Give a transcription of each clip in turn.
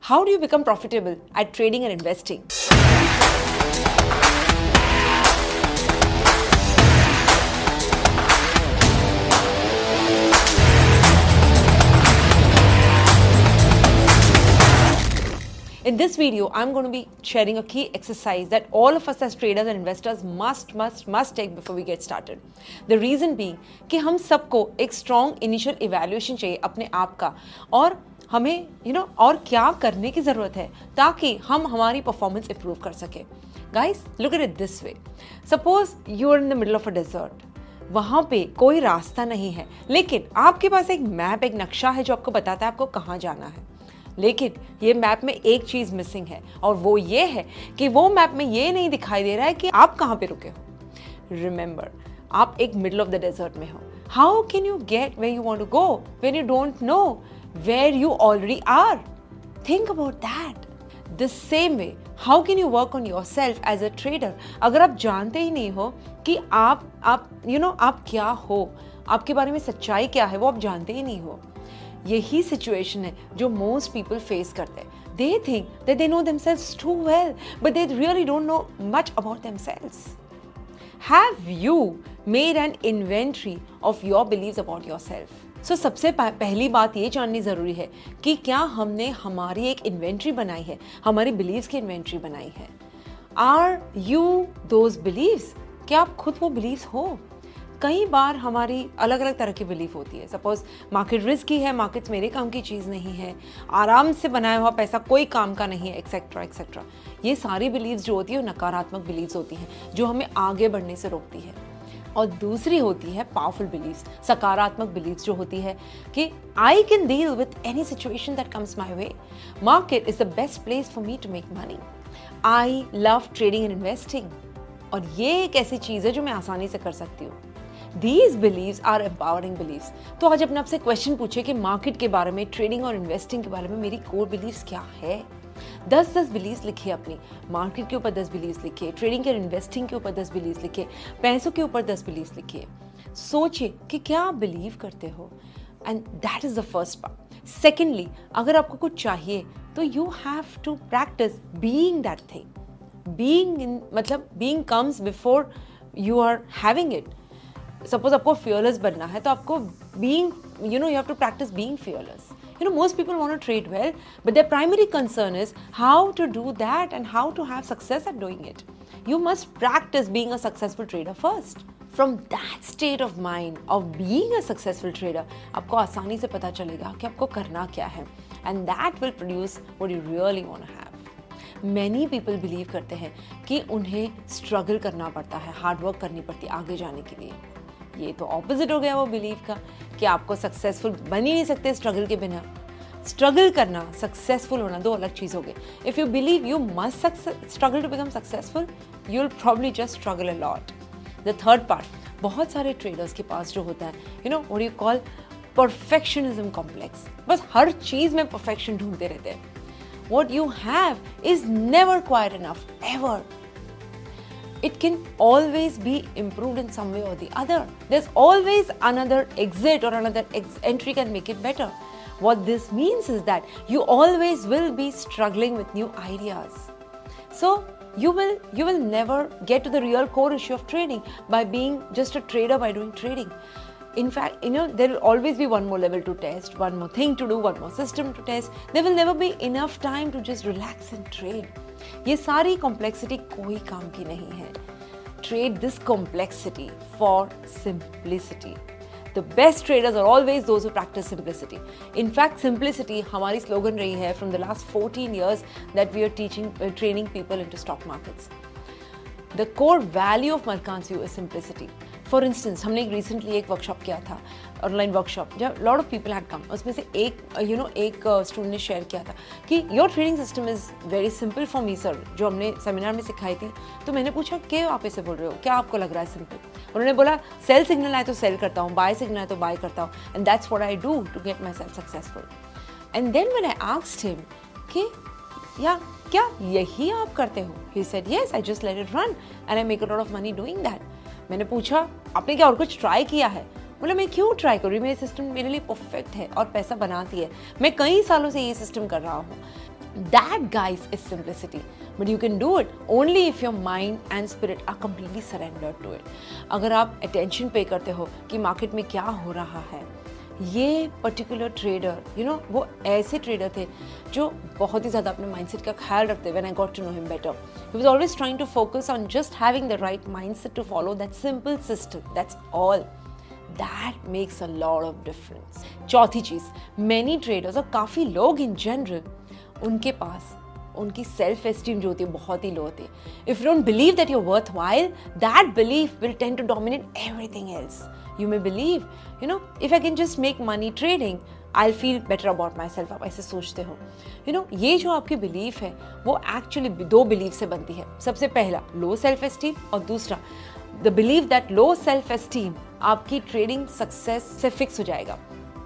How do you become profitable at trading and investing? In this video, I'm going to be sharing a key exercise that all of us as traders and investors must take before we get started. The reason being कि हम सबको एक strong initial evaluation चाहिए अपने आप का और हमें और क्या करने की ज़रूरत है ताकि हम हमारी performance improve कर सके. Guys, look at it this way. Suppose you are in the middle of a desert. वहाँ पे कोई रास्ता नहीं है, लेकिन आपके पास एक मैप, एक नक्शा है जो आपको बताता है आपको कहाँ जाना है. लेकिन ये मैप में एक चीज़ मिसिंग है और वो ये है कि वो मैप में ये नहीं दिखाई दे रहा है कि आप कहाँ पे रुके हो. रिमेंबर, आप एक मिडल ऑफ द डेजर्ट में हो. How can you get where you want to go when you don't know where you already are? Think about that. The same way, how can you work on yourself as a trader? अगर आप जानते ही नहीं हो कि आप क्या हो, आपके बारे में सच्चाई क्या है, वो आप जानते ही नहीं हो. यही सिचुएशन है जो मोस्ट पीपल फेस करते हैं. They think that they know themselves too well, but they really don't know much about themselves. Have you made an inventory of your beliefs about yourself? So सबसे पहली बात ये जाननी ज़रूरी है कि क्या हमने हमारी एक इन्वेंट्री बनाई है, हमारी बिलीव्स की इन्वेंट्री बनाई है. Are you those beliefs? क्या आप खुद वो बिलीव्स हो? कई बार हमारी अलग अलग तरह की बिलीफ होती है. सपोज मार्केट रिस्की है, मार्केट्स मेरे काम की चीज़ नहीं है, आराम से बनाया हुआ पैसा कोई काम का नहीं है, एक्सेट्रा एक्सेट्रा. ये सारी बिलीव्स जो होती है वो नकारात्मक बिलीव्स होती हैं जो हमें आगे बढ़ने से रोकती है. और दूसरी होती है पावरफुल बिलीव्स, सकारात्मक बिलीव्स जो होती है कि I can deal with any situation that comes my way. Market is the best place for me to make money. I love trading and investing. और ये एक ऐसी चीज़ है जो मैं आसानी से कर सकती हूँ. These beliefs are empowering beliefs. तो आज अपने आपसे क्वेश्चन पूछे कि मार्केट के बारे में, ट्रेडिंग और इन्वेस्टिंग के बारे में मेरी कोर बिलीव्स क्या है. 10 बिलीव्स लिखिए अपनी. मार्केट के ऊपर 10 बिलीव्स लिखिए, ट्रेडिंग और इन्वेस्टिंग के ऊपर 10 बिलीव्स लिखिए, पैसों के ऊपर 10 बिलीव्स लिखिए. सोचिए कि क्या आप बिलीव करते हो, and that is the first part. Secondly, अगर आपको कुछ चाहिए तो you have to practice being that thing. Being comes before you are having it. Suppose आपको fearless बनना है तो आपको being, you have to practice being fearless. Most people want to trade well, but their primary concern is how to do that and how to have success at doing it. You must practice being a successful trader first. From that state of mind of being a successful trader, आपको आसानी से पता चलेगा कि आपको करना क्या है, and that will produce what you really want to have. Many people believe करते हैं कि उन्हें struggle करना पड़ता है, hard work करनी पड़ती है आगे जाने के लिए. ये तो ऑपोजिट हो गया वो बिलीव का कि आपको सक्सेसफुल बन ही नहीं सकते स्ट्रगल के बिना. स्ट्रगल करना, सक्सेसफुल होना दो अलग चीज़ हो गई. If you believe you must struggle to become successful, you will probably just struggle a lot. The third part, बहुत सारे ट्रेडर्स के पास जो होता है what you call perfectionism complex. बस हर चीज़ में परफेक्शन ढूंढते रहते हैं. What you have is never quite enough, ever. It can always be improved in some way or the other. There's always another exit or another entry can make it better. What this means is that you always will be struggling with new ideas. So you will never get to the real core issue of trading by being just a trader by doing trading. In fact, there will always be one more level to test, one more thing to do, one more system to test. There will never be enough time to just relax and trade. ये सारी complexity कोई काम की नहीं है. Trade this complexity for simplicity. The best traders are always those who practice simplicity. In fact, simplicity हमारी slogan रही है from the last 14 years that we are training people into stock markets. The core value of Mercantile is simplicity. For instance, हमने recently एक workshop किया था, online workshop, जब lot of people had come. उसमें से एक स्टूडेंट ने share किया था कि your trading system is very simple for me sir, जो हमने सेमिनार में सिखाई थी. तो मैंने पूछा कि आप ऐसे बोल रहे हो, क्या आपको लग रहा है सिंपल? उन्होंने बोला सेल सिग्नल आए तो सेल करता हूँ, बाय सिग्नल आए तो बाय करता हूँ, and that's what I do to get my self successful. And then when I asked him कि क्या यही आप करते हो? He said yes, I just let it run and I make a lot of money doing that. मैंने पूछा आपने क्या और कुछ ट्राई किया है? बोला मैं क्यों ट्राई करूँ, मेरी सिस्टम मेरे लिए परफेक्ट है और पैसा बनाती है, मैं कई सालों से ये सिस्टम कर रहा हूँ. That, guys, is simplicity. But you can do it only if your mind and spirit are completely surrendered to it. अगर आप attention pay करते हो कि market में क्या हो रहा है, ये पर्टिकुलर ट्रेडर वो ऐसे ट्रेडर थे जो बहुत ही ज़्यादा अपने माइंडसेट का ख्याल रखते. When I got to know him better, he was always trying to focus on just having the right mindset to follow that simple system. That's all. That makes a lot of difference. चौथी चीज़, many traders और काफ़ी लोग in general, उनके पास उनकी self esteem जो होती है बहुत ही लो होती है. If you don't believe that you are worth while, that belief will tend to dominate everything else. You may believe, if I can just make money trading, I'll feel better about myself. आप ऐसे सोचते हो. ये जो आपकी belief है वो actually दो बिलीफ से बनती है. सबसे पहला लो सेल्फ एस्टीम, और दूसरा the believe that low self esteem आपकी ट्रेडिंग सक्सेस से फिक्स हो जाएगा.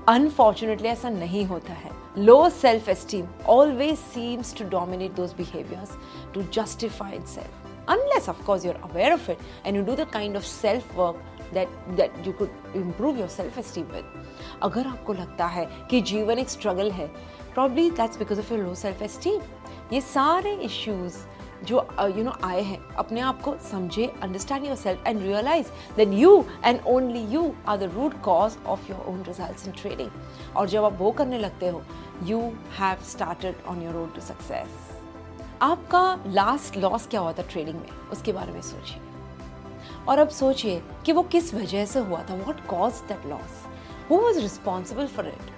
अनफॉर्चुनेटली ऐसा नहीं होता है. Low self esteem always seems to dominate those behaviours to justify itself. Unless, of course, you're aware of it and you do the kind of self-work that you could improve your self-esteem with. अगर आपको लगता है कि जीवन एक struggle है, probably that's because of your low self-esteem. ये सारे issues जो आए हैं, अपने आप को समझे, understand yourself and realize that you and only you are the root cause of your own results in trading. और जब आप वो करने लगते हो, you have started on your road to success. आपका लास्ट लॉस क्या हुआ था ट्रेडिंग में, उसके बारे में सोचिए. और अब सोचिए कि वो किस वजह से हुआ था. What caused that loss? Who was responsible for it?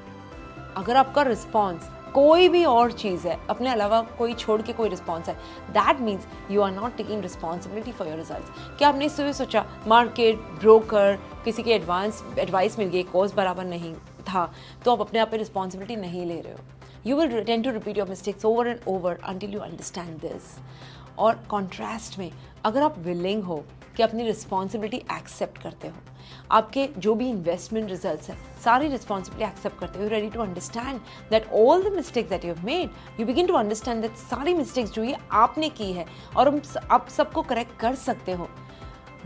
अगर आपका रिस्पॉन्स कोई भी और चीज़ है, अपने अलावा कोई छोड़ के कोई रिस्पॉन्स है, that means you are not taking responsibility for your results. क्या आपने सुबह सोचा मार्केट, ब्रोकर, किसी के एडवाइस मिल गई, कोर्स बराबर नहीं था, तो आप अपने आप पे रिस्पॉन्सिबिलिटी नहीं ले रहे हो. You will tend to repeat your mistakes over and over until you understand this. और कॉन्ट्रास्ट में अगर आप विलिंग हो कि अपनी रिस्पॉन्सिबिलिटी एक्सेप्ट करते हो, आपके जो भी इन्वेस्टमेंट रिजल्ट्स हैं सारी रिस्पॉन्सिबिलिटी एक्सेप्ट करते हो, ready to understand that all the mistakes that you have made, you begin to understand that सारी मिस्टेक्स जो ये आपने की है और आप सबको करेक्ट कर सकते हो,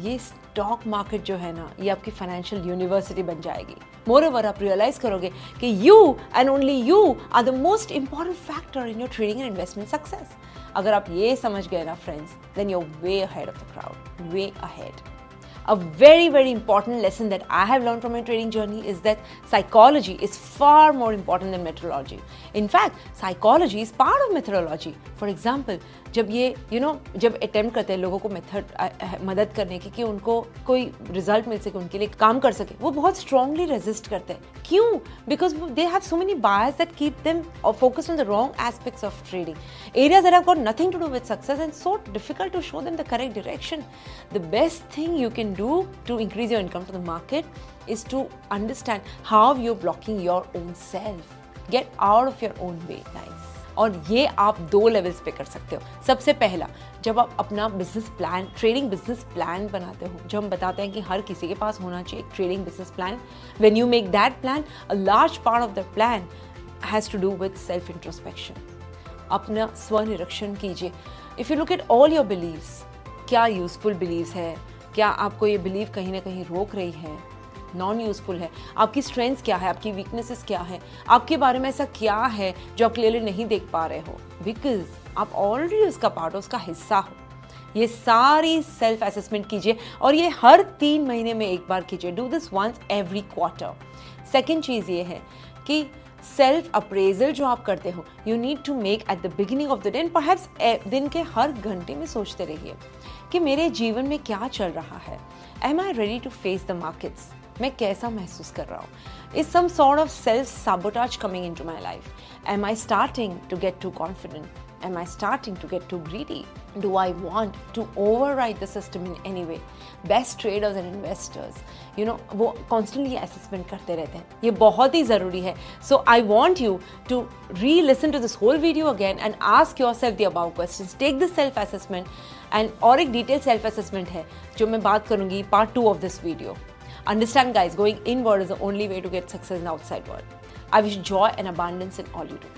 ये स्टॉक मार्केट जो है ना, ये आपकी फाइनेंशियल यूनिवर्सिटी बन जाएगी. मोरओवर आप रियलाइज करोगे कि you and only you are the most important factor in your trading and investment success. अगर आप ये समझ गए ना friends, then you are way ahead of the crowd, way ahead. A very, very important lesson that I have learned from my trading journey is that psychology is far more important than methodology. In fact, psychology is part of methodology. For example, जब ये जब attempt करते हैं लोगों को मदद करने की कि उनको कोई रिजल्ट मिल सके, उनके लिए काम कर सके, वो बहुत स्ट्रांगली रेजिस्ट करते हैं. क्यों? Because they have so many bias that keep them focused on the wrong aspects of trading, areas that have got nothing to do with success and so difficult to show them the correct direction. The best thing you can do to increase your income to the market is to understand how you're blocking your own self. Get out of your own way, guys. और ये आप दो levels पे कर सकते हो. सबसे पहला, जब आप अपना business plan, trading business plan बनाते हो, जो हम बताते हैं कि हर किसी के पास होना चाहिए एक trading business plan. When you make that plan, a large part of the plan has to do with self introspection. अपना स्वनिरीक्षण कीजिए. If you look at all your beliefs, क्या यूजफुल बिलीव्स है, क्या आपको ये बिलीव कहीं ना कहीं रोक रही है, नॉन यूजफुल है, आपकी स्ट्रेंथ्स क्या है, आपकी वीकनेसेस क्या है, आपके बारे में ऐसा क्या है जो आप क्लियरली नहीं देख पा रहे हो, बिकॉज आप ऑलरेडी उसका पार्ट हो, उसका हिस्सा हो. ये सारी सेल्फ असेसमेंट कीजिए और ये हर 3 महीने में एक बार कीजिए. Do this once every quarter. Second चीज़ ये है कि सेल्फ अप्रेजल जो आप करते हो, you need to make at the beginning of the day, perhaps दिन के हर घंटे में सोचते रहिए कि मेरे जीवन में क्या चल रहा है. Am I ready to face the markets? मैं कैसा महसूस कर रहा हूँ? Is some sort of self sabotage coming in to my life? Am I starting to get too confident? Am I starting to get too greedy? Do I want to override the system in any way? Best traders and investors, वो constantly assessment करते रहते हैं. ये बहुत ही ज़रूरी है. So I want you to re-listen to this whole video again and ask yourself the above questions. Take this self-assessment and और एक detailed self-assessment है जो मैं बात करूँगी part 2 of this video. Understand, guys, going inward is the only way to get success in the outside world. I wish joy and abundance in all you do.